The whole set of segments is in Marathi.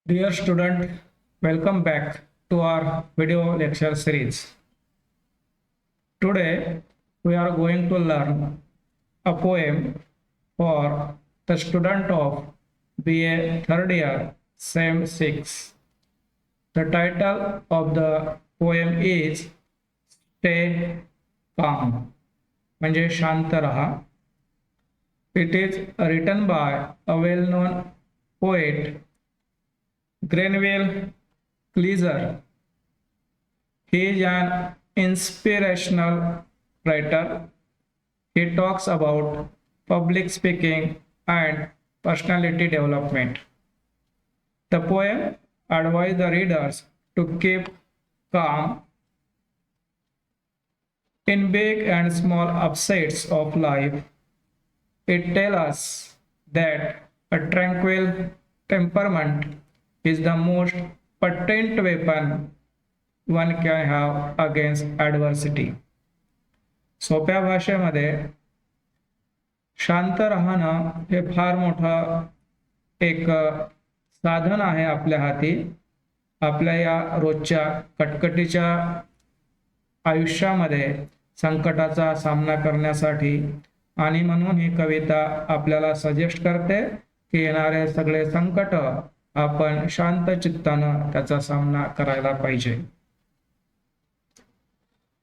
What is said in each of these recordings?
Dear student, welcome back to our video lecture series. Today we are going to learn a poem for the student of BA third year SEM 6. The title of the poem is Stay Calm म्हणजे शांत रहा. It is written by a well-known poet Grenville Cleaser. He is an inspirational writer. He talks about public speaking and personality development. The poem advises the readers to keep calm in big and small upsets of life. It tells us that a tranquil temperament is the most potent weapon one can have against adversity. सोप्या भाषेमध्ये शांत राहणं हे फार मोठं एक साधन आहे आपल्या हाती. आपल्या या रोजच्या कटकटीच्या आयुष्यामध्ये संकटाचा सामना करण्यासाठी आणि म्हणून ही कविता आपल्याला सजेस्ट करते की येणारे सगळे संकट आपण शांत चित्तानं त्याचा सामना करायला पाहिजे.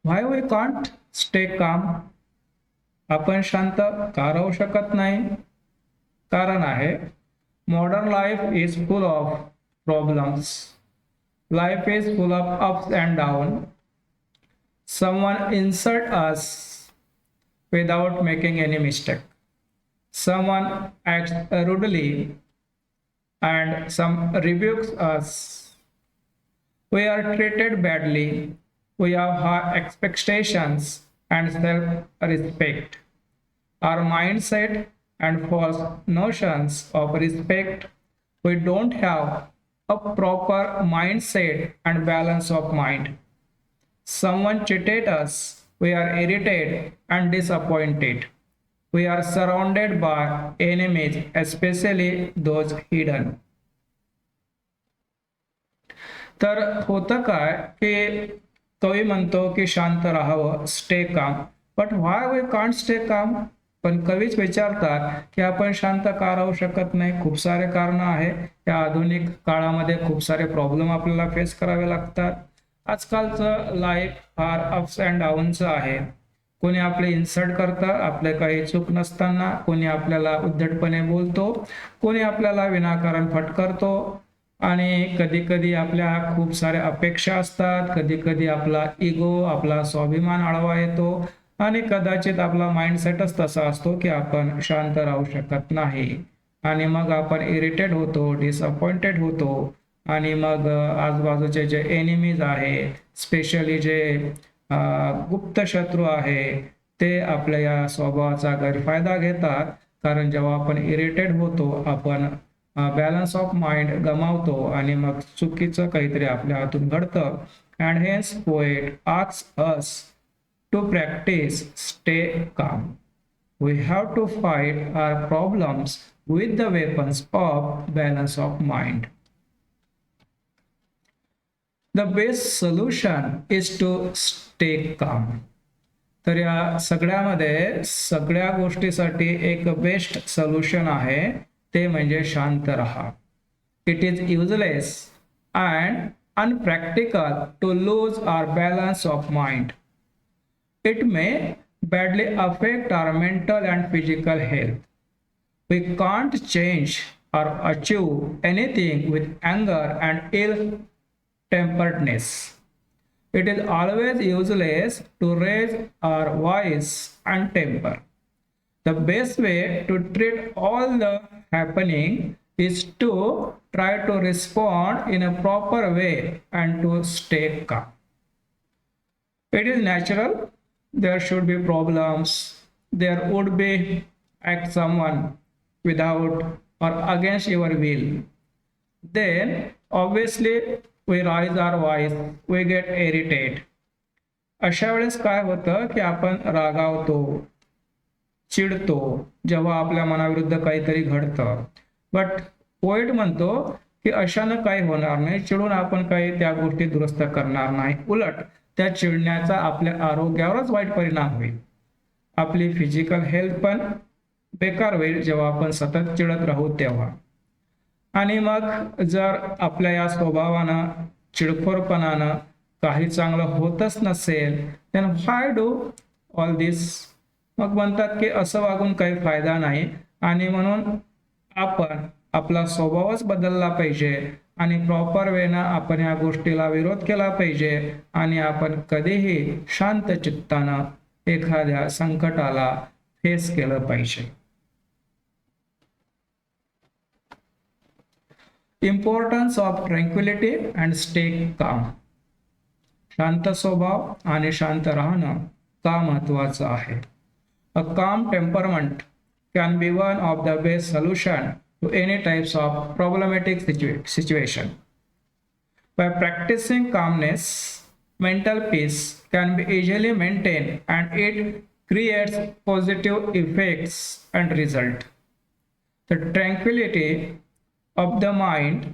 व्हाय वी कांट स्टे काम? आपण शांत का राहू शकत नाही? कारण आहे modern life is full of problems. Life is full of ups and down. Someone insult us without making any mistake. Someone acts rudely and some rebukes us. We are treated badly. We have high expectations and self-respect. Our mindset and false notions of respect. We don't have a proper mindset and balance of mind. Someone cheated us. We are irritated and disappointed. We are surrounded by enemies, especially those hidden. तर होतं काय की कवी म्हणतो की शांत राहावं, stay calm. But why we can't stay calm? पण कवीच विचारतात की आपण शांत का राहू शकत नाही. खूप सारे कारण आहे. या आधुनिक काळामध्ये खूप सारे प्रॉब्लेम आपल्याला फेस करावे लागतात. आजकालचं लाईफ फार अप्स अँड डाऊनचं आहे. कोणी आपले इन्सल्ट करतं आपले काही चूक नसताना, कोणी आपल्याला उद्धटपणे बोलतो, कोणी आपल्याला विनाकारण फटकारतो आणि कधी कधी आपल्या खूप साऱ्या अपेक्षा असतात. कधी कधी आपला इगो, आपला स्वाभिमान आळवा येतो आणि कदाचित आपला माइंडसेटच तसा असतो की आपण शांत राहू शकत नाही आणि मग आपण इरिटेट होतो, डिसअपॉइंटेड होतो आणि मग आजूबाजूचे जे एनिमीज आहे, स्पेशली जे गुप्त शत्रू आहे, ते आपल्या या स्वभावाचा गैरफायदा घेतात. कारण जेव्हा आपण इरिटेट होतो आपण बॅलन्स ऑफ माइंड गमावतो आणि मग चुकीचं काहीतरी आपल्या हातून घडतं. And hence poet asks us to practise stay calm. We have to fight our problems with the weapons of balance of mind. The best solution is to stay calm. तर या सगळ्यामध्ये सगळ्या गोष्टीसाठी एक बेस्ट सोल्युशन आहे, ते म्हणजे शांत रहा. It is useless and unpractical to lose our balance of mind. It may badly affect our mental and physical health. We can't change or achieve anything with anger and ill temperedness. It is always useless to raise our voice and temper. The best way to treat all the happening is to try to respond in a proper way and to stay calm. It is natural. There should be problems. There would be act someone without or against your will. Then obviously we raise our voice, we get irritated. अशा वेळेस काय होतं की आपण रागावतो, चिडतो जेव्हा आपल्या मनाविरुद्ध काहीतरी घडतं. बट पोएट म्हणतो की अशानं काही होणार नाही, चिडून आपण काही त्या गोष्टी दुरुस्त करणार नाही, उलट त्या चिडण्याचा आपल्या आरोग्यावरच वाईट परिणाम होईल. आपली फिजिकल हेल्थ पण बेकार होईल जेव्हा आपण सतत चिडत राहू तेव्हा. आणि मग जर आपल्या या स्वभावानं, चिडखोरपणानं काही चांगलं होतच नसेल, then why do all this? मग म्हणतात की असं वागून काही फायदा नाही, आणि म्हणून आपण आपला स्वभावच बदलला पाहिजे आणि प्रॉपर वेनं आपण या गोष्टीला विरोध केला पाहिजे, आणि आपण कधीही शांत चित्तानं एखाद्या संकटाला फेस केलं पाहिजे. Importance of tranquillity and stay calm. शांत स्वभाव आणि शांत राहणं का महत्वाचं आहे. अ काम temperament can be one of the best solution to any types of problematic situation. By practicing calmness, mental peace can be easily maintained and it creates positive effects and result. The tranquility of the mind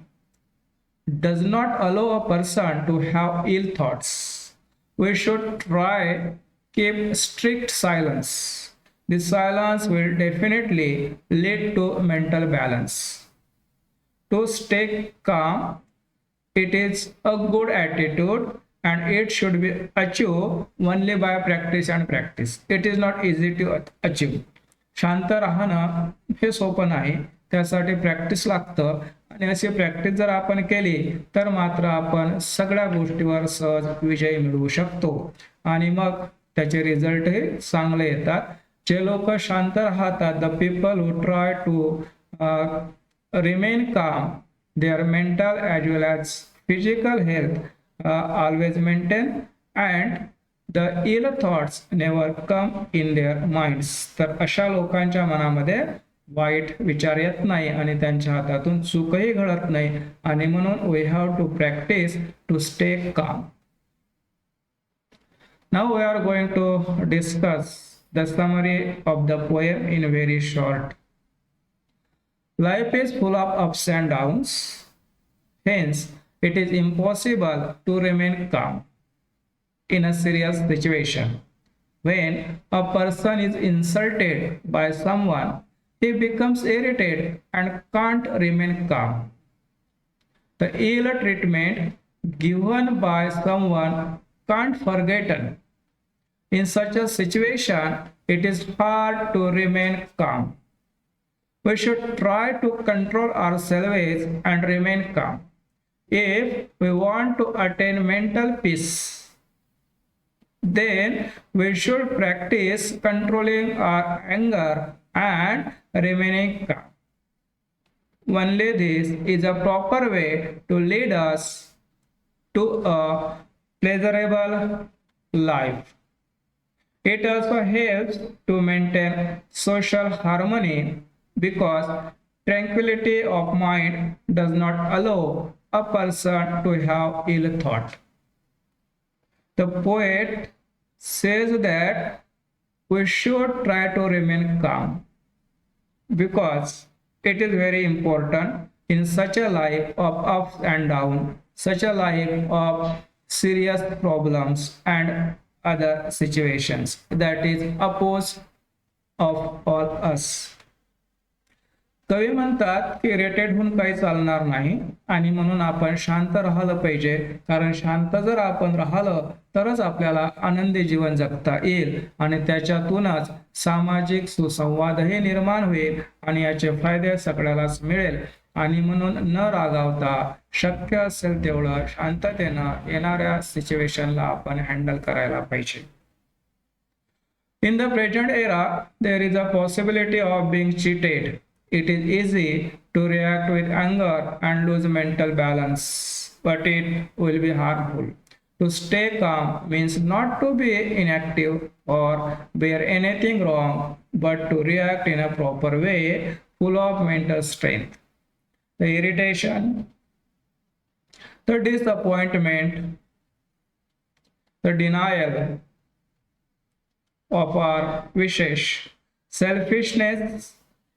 does not allow a person to have ill thoughts. We should try keep strict silence. This silence will definitely lead to mental balance. To stay calm, it is a good attitude and it should be achieved only by practice and practice. It is not easy to achieve. शांत राहणं हे सोपं नाही, त्यासाठी प्रॅक्टिस लागतं, आणि अशी प्रॅक्टिस जर आपण केली तर मात्र आपण सगळ्या गोष्टीवर सहज विजय मिळवू शकतो, आणि मग त्याचे रिझल्टही चांगले येतात. जे लोक शांत राहतात, the people who try to remain calm, their mental as well as physical health always maintain and the ill thoughts never come in their minds. तर अशा लोकांच्या मनामध्ये वाईट विचार येत नाही आणि त्यांच्या हातातून चूकही घडत नाही, आणि म्हणून we have to practise to stay calm. Now we are going to discuss the summary of the poem in very short. Life is full of ups and downs, hence it is impossible to remain calm in a serious situation. When a person is insulted by someone, he becomes irritated and can't remain calm. The ill treatment given by someone can't forgotten. In such a situation, it is hard to remain calm. We should try to control ourselves and remain calm. If we want to attain mental peace, then we should practice controlling our anger and remaining calm. Only this is a proper way to lead us to a pleasurable life. It also helps to maintain social harmony because tranquility of mind does not allow a person to have ill thought. The poet says that we should try to remain calm because it is very important in such a life of ups and downs, such a life of serious problems and other situations that is opposed of all us. कवी म्हणतात की इरिटेट होऊन काही चालणार नाही, आणि म्हणून आपण शांत राहिलं पाहिजे, कारण शांत जर आपण राहिलं तरच आपल्याला आनंदी जीवन जगता येईल, आणि त्याच्यातूनच सामाजिक सुसंवादही निर्माण होईल आणि याचे फायदे सगळ्यालाच मिळेल. आणि म्हणून न रागावता शक्य असेल तेवढं शांततेनं येणाऱ्या सिच्युएशनला आपण हँडल करायला पाहिजे. In the present era, there is a possibility of being cheated. It is easy to react with anger and lose mental balance, but it will be harmful. To stay calm means not to be inactive or bear anything wrong, but to react in a proper way, full of mental strength. The irritation, the disappointment, the denial of our wishes, selfishness,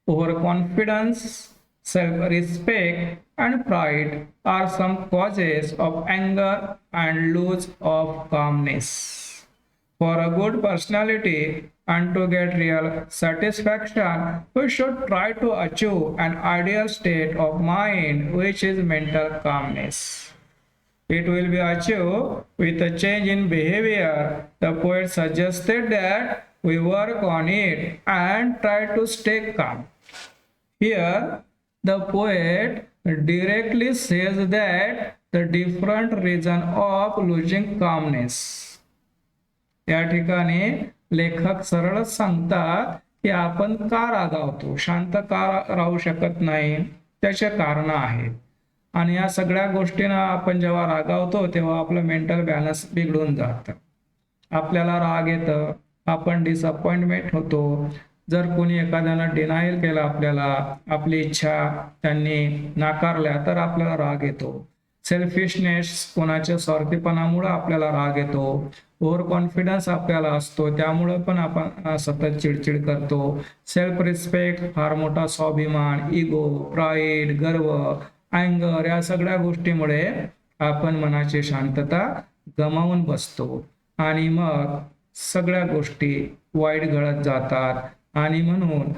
overconfidence, self-respect and pride are some causes of anger and loss of calmness. For a good personality and to get real satisfaction, we should try to achieve an ideal state of mind, which is mental calmness. It will be achieved with a change in behavior. The poet suggested that we work on it and try to stay calm. Here, the poet directly says that the different reason of losing calmness. या ठिकाणी लेखक सरळच सांगतात की आपण का रागावतो, शांत का राहू शकत नाही, त्याचे कारण आहेत. आणि या सगळ्या गोष्टींना आपण जेव्हा रागावतो तेव्हा आपलं मेंटल बॅलन्स बिघडून जातं. आपल्याला राग येतं, आपण डिसअपॉइंटमेंट होतो. जर कोणी एखाद्यानं डिनायल केलं आपल्याला, आपली इच्छा त्यांनी नाकारल्या तर आपल्याला राग येतो. सेल्फिशनेस, कोणाच्या स्वार्थीपणामुळे आपल्याला राग येतो. ओव्हर कॉन्फिडन्स आपल्याला असतो, त्यामुळे पण आपण सतत चिडचिड करतो. सेल्फ रिस्पेक्ट, फार मोठा स्वाभिमान, इगो, प्राईड, गर्व, अँगर, या सगळ्या गोष्टीमुळे आपण मनाची शांतता गमावून बसतो आणि मग सगळ्या गोष्टी वाईट घडत जातात. आणि म्हणून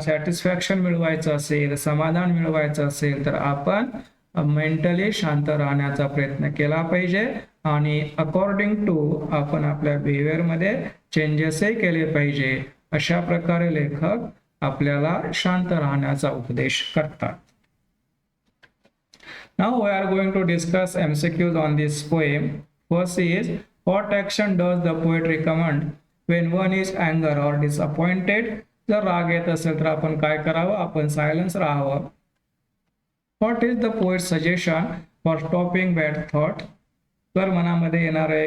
सॅटिस्फॅक्शन मिळवायचं असेल, समाधान मिळवायचं असेल तर आपण मेंटली शांत राहण्याचा प्रयत्न केला पाहिजे आणि अकॉर्डिंग टू आपण आपल्या बिहेवियरमध्ये चेंजेसही केले पाहिजे. अशा प्रकारे लेखक आपल्याला शांत राहण्याचा उपदेश करतात. Now we are going to discuss MCQs on this poem. First is, what action does the poet recommend when one is anger or disappointed? जर राग येत असेल तर आपण काय करावं? आपण सायलेन्स राहावं. What is the poet's suggestion for stopping bad thought? तर मनामध्ये येणारे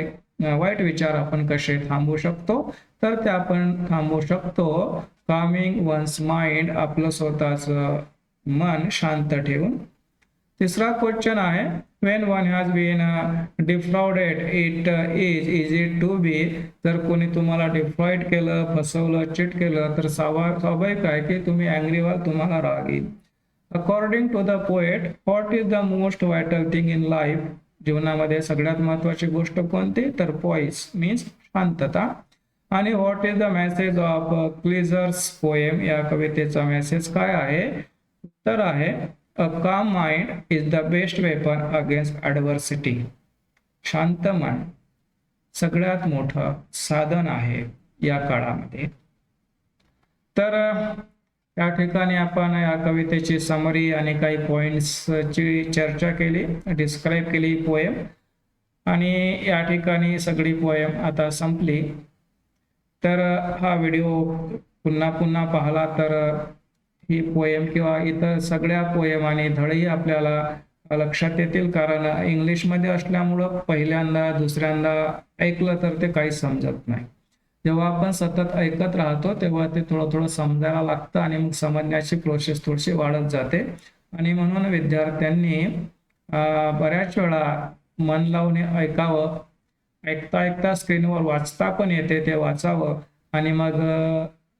वाईट विचार आपण कसे थांबवू शकतो? तर ते आपण थांबवू शकतो calming one's mind, आपलं स्वतःचं मन शांत ठेवून. तिसरा क्वेश्चन आहे, when one has been defrauded, it is easy to be. जर कोणी तुम्हाला डिफ्रॉइड केलं, फसवलं, चीट केलं तर स्वाभाविक आहे की तुम्ही अँग्री व्हाल, तुम्हाला राग येईल. According to the poet, what is the most vital thing in life? जीवनामध्ये सगळ्यात महत्वाची गोष्ट कोणती? तर पॉईस मीन्स शांतता. आणि what is the message of Kleiser's poem? या कवितेचा मेसेज काय आहे? उत्तर आहे, a calm mind is the best weapon against adversity. शांत मन सगळ्यात मोठं साधन आहे या काळामध्ये. तर या ठिकाणी आपण या कवितेची समरी आणि काही पॉइंट्सची चर्चा केली, डिस्क्राईब केली पोएम. आणि या ठिकाणी सगळी पोएम आता संपली. तर हा व्हिडिओ पुन्हा पुन्हा पाहिला तर ही पोएम किंवा इतर सगळ्या पोएम आणि धडेही आपल्याला लक्षात येतील. कारण इंग्लिशमध्ये असल्यामुळं पहिल्यांदा दुसऱ्यांदा ऐकलं तर ते काही समजत नाही. जेव्हा आपण सतत ऐकत राहतो तेव्हा ते थोडं थोडं समजायला लागतं आणि मग समजण्याची प्रोसेस थोडीशी वाढत जाते. आणि म्हणून विद्यार्थ्यांनी बऱ्याच वेळा मन लावून ऐकावं. ऐकता ऐकता स्क्रीनवर वाचता पण येते, ते वाचावं. आणि मग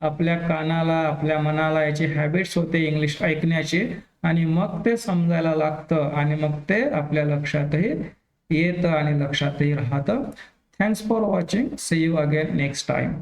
आपल्या कानाला, आपल्या मनाला याची हॅबिट्स होते इंग्लिश ऐकण्याची, आणि मग ते समजायला लागतं आणि मग ते आपल्या लक्षातही येतं आणि लक्षातही राहतं. Thanks for watching. See you again next time.